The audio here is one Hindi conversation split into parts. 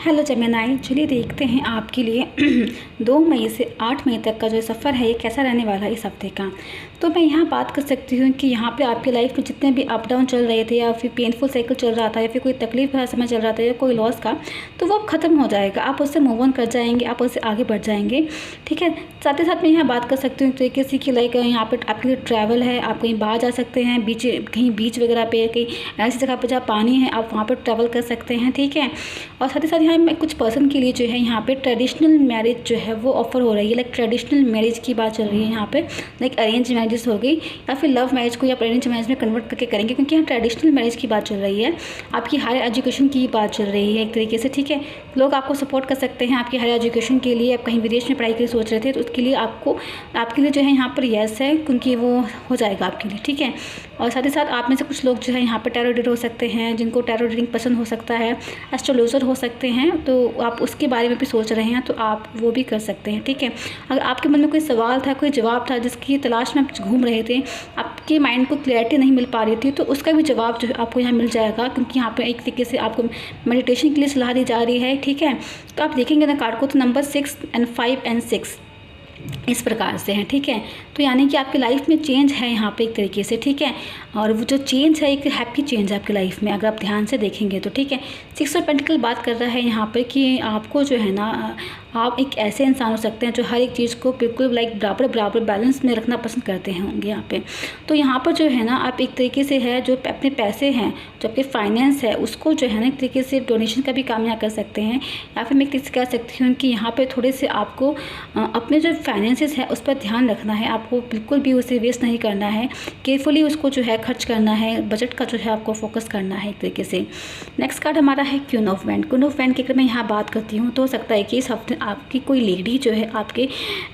हेलो जेमिनी, चलिए देखते हैं आपके लिए 2 मई से 8 मई तक का जो सफ़र है ये कैसा रहने वाला है इस हफ्ते का। तो मैं यहाँ बात कर सकती हूँ कि यहाँ पे आपकी लाइफ में जितने भी अप डाउन चल रहे थे या फिर पेनफुल साइकिल चल रहा था या फिर कोई तकलीफ भरा समय चल रहा था या कोई लॉस का, तो वो अब ख़त्म हो जाएगा। आप उससे मूव ऑन कर जाएंगे, आप उससे आगे बढ़ जाएंगे। ठीक है, साथ ही साथ मैं यहाँ बात कर सकती हूँ तरीके से कि लाइक यहाँ पर आपके लिए ट्रैवल है, आप कहीं बाहर जा सकते हैं, कहीं बीच वगैरह पे, कहीं ऐसी जगह पर जहाँ पानी है आप वहाँ पर ट्रैवल कर सकते हैं। ठीक है, और साथ ही साथ यहाँ में कुछ पर्सन के लिए जो है यहाँ पे ट्रेडिशनल मैरिज जो है वो ऑफर हो रही है। लाइक ट्रेडिशनल मैरिज की बात चल रही है यहाँ पे, लाइक अरेंज मैरिज हो गई या फिर लव मैरिज को या अरेंज मैरिज में कन्वर्ट करके करेंगे, क्योंकि यहाँ ट्रेडिशनल मैरिज की बात चल रही है, आपकी हायर एजुकेशन की बात चल रही है एक तरीके से। ठीक है, लोग आपको सपोर्ट कर सकते हैं आपकी हायर एजुकेशन के लिए। आप कहीं विदेश में पढ़ाई के लिए सोच रहे थे तो उसके लिए आपके लिए जो है यहाँ पर येस है, क्योंकि वो हो जाएगा आपके लिए। ठीक है, और साथ ही साथ आप में से कुछ लोग जो है यहाँ पर टैरो रीडर हो सकते हैं, जिनको टैरो रीडिंग पसंद हो सकता है, एस्ट्रोलॉजर हो सकते हैं, तो आप उसके बारे में भी सोच रहे हैं तो आप वो भी कर सकते हैं। ठीक है, अगर आपके मन में कोई सवाल था, कोई जवाब था जिसकी तलाश में आप घूम रहे थे, आपके माइंड को क्लैरिटी नहीं मिल पा रही थी, तो उसका भी जवाब जो है आपको यहाँ मिल जाएगा, क्योंकि यहाँ पे एक तरीके से आपको मेडिटेशन के लिए सलाह दी जा रही है। ठीक है, तो आप देखेंगे ना कार्ड को, तो नंबर 6 और 5 और 6 इस प्रकार से हैं। ठीक है, तो यानी कि आपकी लाइफ में चेंज है यहाँ पे एक तरीके से। ठीक है, और वो जो चेंज है एक हैप्पी चेंज है आपकी लाइफ में, अगर आप ध्यान से देखेंगे तो। ठीक है, 6 ऑफ पेंटिकल बात कर रहा है यहाँ पर कि आपको जो है ना, आप एक ऐसे इंसान हो सकते हैं जो हर एक चीज़ को बिल्कुल लाइक बराबर बैलेंस में रखना पसंद करते होंगे यहाँ पे। तो यहाँ पर जो है ना, आप एक तरीके से है जो अपने पैसे हैं, जो आपके फाइनेंस है, उसको जो है ना एक तरीके से डोनेशन का भी काम यहाँ कर सकते हैं, या फिर मैं किसी कह सकती हूँ कि यहाँ पर थोड़े से आपको अपने जो फाइनेंसेस है उस पर ध्यान रखना है। आपको बिल्कुल भी उसे वेस्ट नहीं करना है, केयरफुली उसको जो है खर्च करना है, बजट का जो है आपको फोकस करना है एक तरीके से। नेक्स्ट कार्ड हमारा है queen of wand. Queen of wand की अगर मैं यहाँ बात करती हूँ तो हो सकता है कि इस हफ्ते आपकी कोई लेडी जो है आपके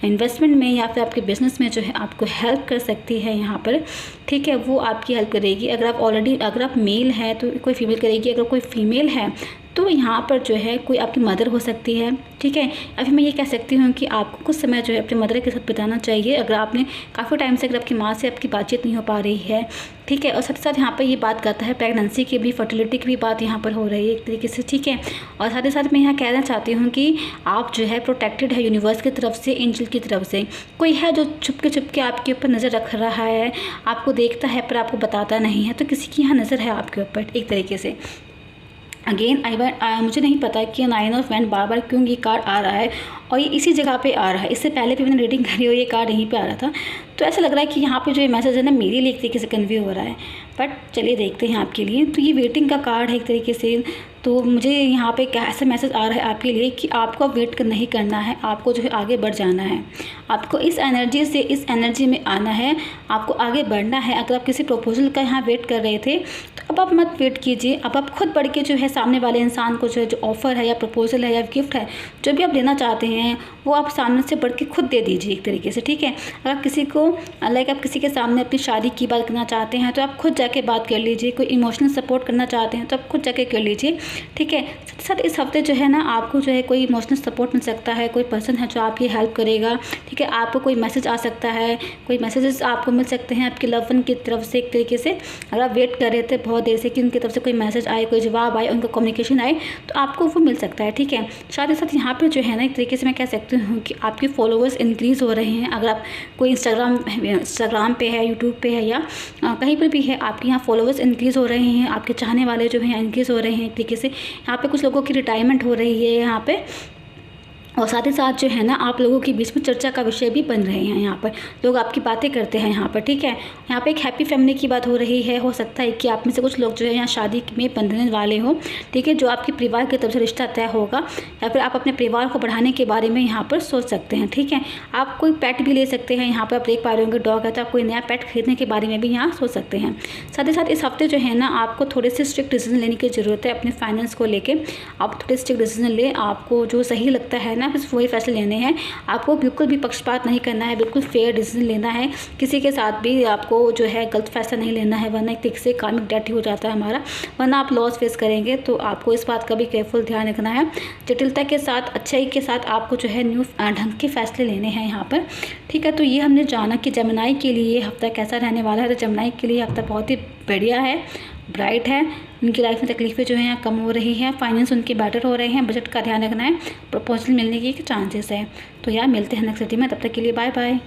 इन्वेस्टमेंट में या फिर आपके बिजनेस में जो है आपको हेल्प कर सकती है यहाँ पर। ठीक है, वो आपकी हेल्प करेगी। अगर आप मेल है तो कोई फीमेल करेगी, अगर कोई फीमेल है तो यहाँ पर जो है कोई आपकी मदर हो सकती है। ठीक है, अभी मैं ये कह सकती हूँ कि आपको कुछ समय जो है अपने मदर के साथ बिताना चाहिए, अगर आपने काफ़ी टाइम से अगर आपकी माँ से आपकी बातचीत नहीं हो पा रही है। ठीक है, और साथ ही साथ यहाँ पर ये बात करता है प्रेगनेंसी की भी, फर्टिलिटी की भी बात यहाँ पर हो रही है एक तरीके से। ठीक है, और साथ ही साथ मैं यहाँ कहना चाहती हूँ कि आप जो है प्रोटेक्टेड है यूनिवर्स की तरफ से, एंजल की तरफ से। कोई है जो छुप के आपके ऊपर नज़र रख रहा है, आपको देखता है पर आपको बताता नहीं है, तो किसी की यहाँ नज़र है आपके ऊपर एक तरीके से। अगेन मुझे नहीं पता कि 9 ऑफ वैंड बार बार क्यों ये कार्ड आ रहा है, और ये इसी जगह पे आ रहा है। इससे पहले भी मैंने रीडिंग करी और ये कार्ड यहीं पे आ रहा था, तो ऐसा लग रहा है कि यहाँ पे जो ये मैसेज है ना मेरे लिए एक तरीके से कन्वे हो रहा है। बट चलिए देखते हैं आपके लिए। तो ये वेटिंग का कार्ड है एक तरीके से, तो मुझे यहाँ पे ऐसा मैसेज आ रहा है आपके लिए कि आपको वेट नहीं करना है, आपको जो है आगे बढ़ जाना है, आपको इस एनर्जी से इस एनर्जी में आना है, आपको आगे बढ़ना है। अगर आप किसी प्रपोजल का यहाँ वेट कर रहे थे तो अब आप मत वेट कीजिए, अब आप खुद बढ़ के जो है सामने वाले इंसान को जो है जो ऑफ़र है या प्रपोजल है या गिफ्ट है जो भी आप देना चाहते हैं वो आप सामने से बढ़ के खुद दे दीजिए एक तरीके से। ठीक है, अगर आप किसी को आप किसी के सामने अपनी शादी की बात करना चाहते हैं तो आप खुद जाके बात कर लीजिए, कोई इमोशनल सपोर्ट करना चाहते हैं तो आप खुद जाके कर लीजिए। ठीक है, साथ साथ इस हफ्ते जो है ना आपको जो है कोई इमोशनल सपोर्ट मिल सकता है, कोई पर्सन है जो आपकी हेल्प करेगा। ठीक है, आपको कोई मैसेज आ सकता है, कोई मैसेजेस आपको मिल सकते हैं आपके लव वन की तरफ से एक तरीके से। अगर आप वेट कर रहे थे बहुत देर से कि उनकी तरफ से कोई मैसेज आए, कोई जवाब आए, उनका कम्युनिकेशन आए, तो आपको वो मिल सकता है। ठीक है, साथ ही साथ यहाँ पर जो है ना एक तरीके से मैं कह सकती हूँ कि आपके फॉलोअर्स इंक्रीज़ हो रहे हैं। अगर आप कोई इंस्टाग्राम पे है, यूट्यूब पे है या कहीं पर भी है, आपके यहाँ फॉलोअर्स इंक्रीज़ हो रहे हैं, आपके चाहने वाले जो हैं इंक्रीज़ हो रहे हैं एक तरीके से। यहाँ पे कुछ लोगों की रिटायरमेंट हो रही है यहाँ पे, और साथ ही साथ जो है ना आप लोगों के बीच में चर्चा का विषय भी बन रहे हैं। यहाँ पर लोग आपकी बातें करते हैं यहाँ पर। ठीक है, यहाँ पे एक हैप्पी फैमिली की बात हो रही है। हो सकता है कि आप में से कुछ लोग जो है यहाँ शादी में बंधने वाले हों। ठीक है, जो आपके परिवार की तरफ से रिश्ता तय होगा, या फिर आप अपने परिवार को बढ़ाने के बारे में यहाँ पर सोच सकते हैं। ठीक है, आप कोई पेट भी ले सकते हैं। यहाँ पर आप देख पा रहे होंगे डॉग है, तो आप कोई नया पेट खरीदने के बारे में भी यहाँ सोच सकते हैं। साथ ही साथ इस हफ्ते जो है ना आपको थोड़े से स्ट्रिक्ट डिसीजन लेने की ज़रूरत है अपने फाइनेंस को लेकर। आप थोड़े स्ट्रिक्ट डिसीजन लें, आपको जो सही लगता है ना बस वही फैसले लेने हैं। आपको बिल्कुल भी पक्षपात नहीं करना है, बिल्कुल फेयर डिसीजन लेना है। किसी के साथ भी आपको जो है गलत फैसला नहीं लेना है, वरना एक तरीके से कार्मिक डेट ही हो जाता है हमारा, वरना आप लॉस फेस करेंगे। तो आपको इस बात का भी केयरफुल ध्यान रखना है। जटिलता के साथ, अच्छाई के साथ आपको जो है न्यू ढंग के फैसले लेने हैं यहाँ पर। ठीक है, तो ये हमने जाना कि जेमिनी के लिए ये हफ्ता कैसा रहने वाला है। तो जेमिनी के लिए हफ्ता बहुत ही बढ़िया है, ब्राइट है, उनकी लाइफ में तकलीफ़ें जो हैं कम हो रही हैं, फाइनेंस उनके बेटर हो रहे हैं, बजट का ध्यान रखना है, प्रपोजल मिलने की चांसेस है। तो यार मिलते हैं नेक्स्ट वीडियो में, तब तक के लिए बाय बाय।